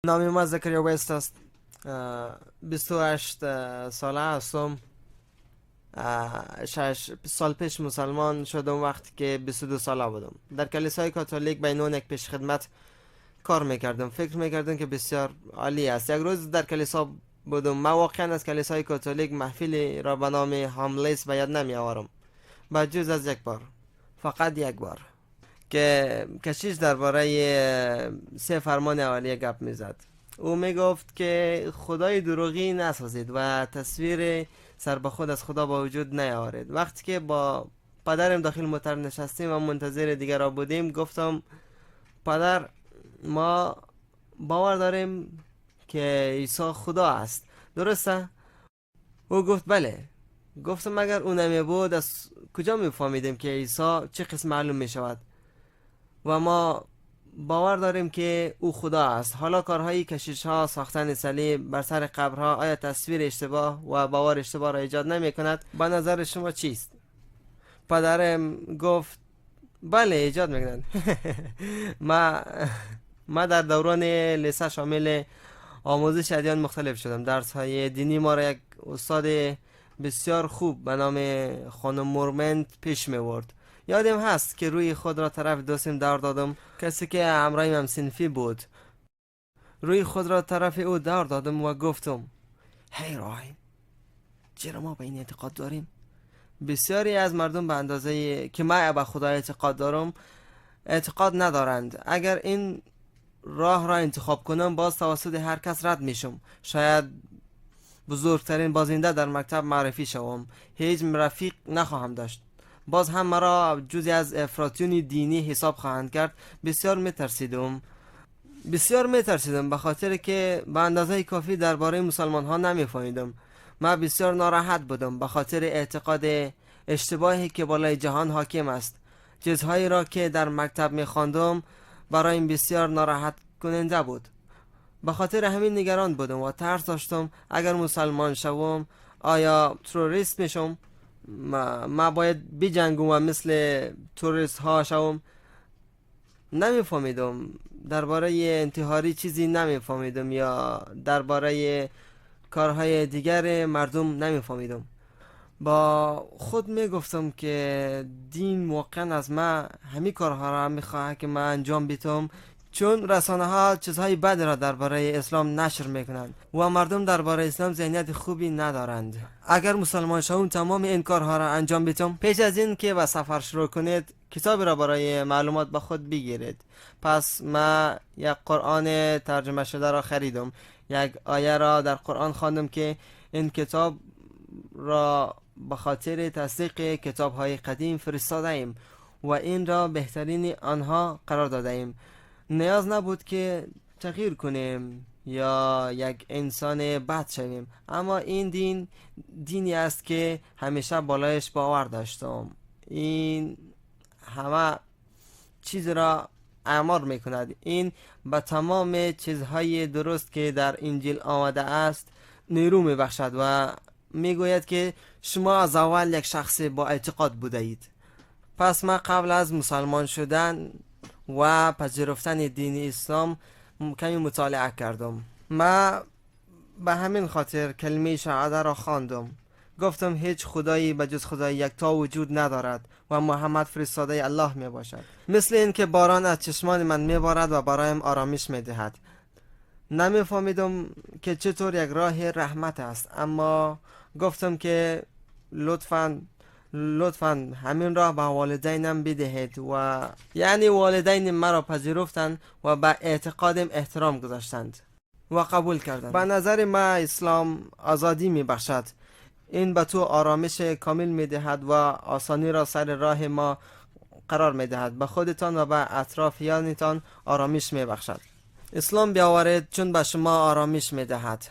نام ما زکریا ویست است. 28 ساله هستم. 6 سال پیش مسلمان شدم وقتی که 22 ساله بودم. در کلیسای کاتولیک به عنوان یک پیش خدمت کار میکردم. فکر میکردم که بسیار عالی است. یک روز در کلیسا بودم. من واقعا از کلیسای کاتولیک محفلی را به نام هاملیس به یاد نمی آورم، به جز از یک بار، فقط یک بار، که کشیش درباره 3 فرمان اولیه گپ میزد. او میگفت که خدای دروغی نسازید و تصویر سر به خود از خدا با وجود نیاورید. وقتی که با پدرم داخل موتر نشستیم و منتظر دیگر را بودیم، گفتم پدر، ما باور داریم که عیسی خدا است، درسته؟ او گفت بله. گفتم اگر او نمی بود از کجا می فهمیدیم که عیسی چه قسم معلوم می شود؟ و ما باور داریم که او خدا است. حالا کارهای کشیش ها، ساختن صلیب بر سر قبرها، آیا تصویر اشتباه و باور اشتباه را ایجاد نمی کند؟ به نظر شما چیست؟ پدرم گفت بله ایجاد می کند. ما در دوران لیسه شامل آموزش ادیان مختلف شدم. درس های دینی ما را یک استاد بسیار خوب به نام خانم مورمنت پیش می برد. یادم هست که روی خود را طرف دوستم دور دادم، کسی که همراهیم هم صنفی بود. روی خود را طرف او دور دادم و گفتم هی راهیم، چرا ما به این اعتقاد داریم؟ بسیاری از مردم به اندازه که من به خدا اعتقاد دارم اعتقاد ندارند. اگر این راه را انتخاب کنم باز توسط هر کس رد میشم. شاید بزرگترین بازنده در مکتب معرفی شوم. هیچ رفیق نخواهم داشت. باز هم مرا جزی از افراطیون دینی حساب خواهند کرد. بسیار میترسیدم به خاطر که به اندازه کافی درباره مسلمان ها نمیفهمیدم. من بسیار ناراحت بودم به خاطر اعتقاد اشتباهی که بالای جهان حاکم است. چیزهایی را که در مکتب میخواندم برایم بسیار ناراحت کننده بود. به خاطر همین نگران بودم و ترس داشتم اگر مسلمان شوم آیا تروریست میشم؟ ما باید بجنگم و مثل تروریست ها شوم؟ نمیفهمیدم. درباره انتحاری چیزی نمیفهمیدم یا درباره کارهای دیگر مردم نمیفهمیدم. با خود میگفتم که دین واقعا از من همین کارها را میخواه که من انجام بدم، چون رسانه ها چیزهای بد را درباره اسلام نشر میکنند و مردم درباره اسلام ذهنیت خوبی ندارند. اگر مسلمان شوم تمام این کارها را انجام بدم، پیش از این که به سفر شروع کنید کتابی را برای معلومات به خود بگیرید. پس من یک قرآن ترجمه شده را خریدم. یک آیه را در قرآن خواندم که این کتاب را به خاطر تصدیق کتاب های قدیم فرستاده ایم و این را بهترین آنها قرار داده ایم. نیاز نبود که تغییر کنیم یا یک انسان بد شویم، اما این دینی است که همیشه بالایش باور داشتم. این همه چیز را اعمار میکند. این به تمام چیزهای درست که در انجیل آمده است نیرو میبخشد و میگوید که شما از اول یک شخص با اعتقاد بوده اید. پس من قبل از مسلمان شدن و پذیرفتن دین اسلام کمی مطالعه کردم. من به همین خاطر کلمه شهاده را خواندم. گفتم هیچ خدایی به جز خدای یکتا وجود ندارد و محمد فرستاده الله می باشد. مثل این که باران از چشمان من می بارد و برایم آرامش می دهد. نمی فهمیدم که چطور یک راه رحمت است، اما گفتم که لطفاً همین راه به والدینم بدهید و یعنی والدین مرا پذیرفتند و به اعتقادم احترام گذاشتند و قبول کردند. به نظر من اسلام آزادی می بخشد. این به تو آرامش کامل می دهد و آسانی را سر راه ما قرار می دهد. به خودتان و به اطرافیانتان آرامش می بخشد. اسلام بیاورید چون به شما آرامش می دهد.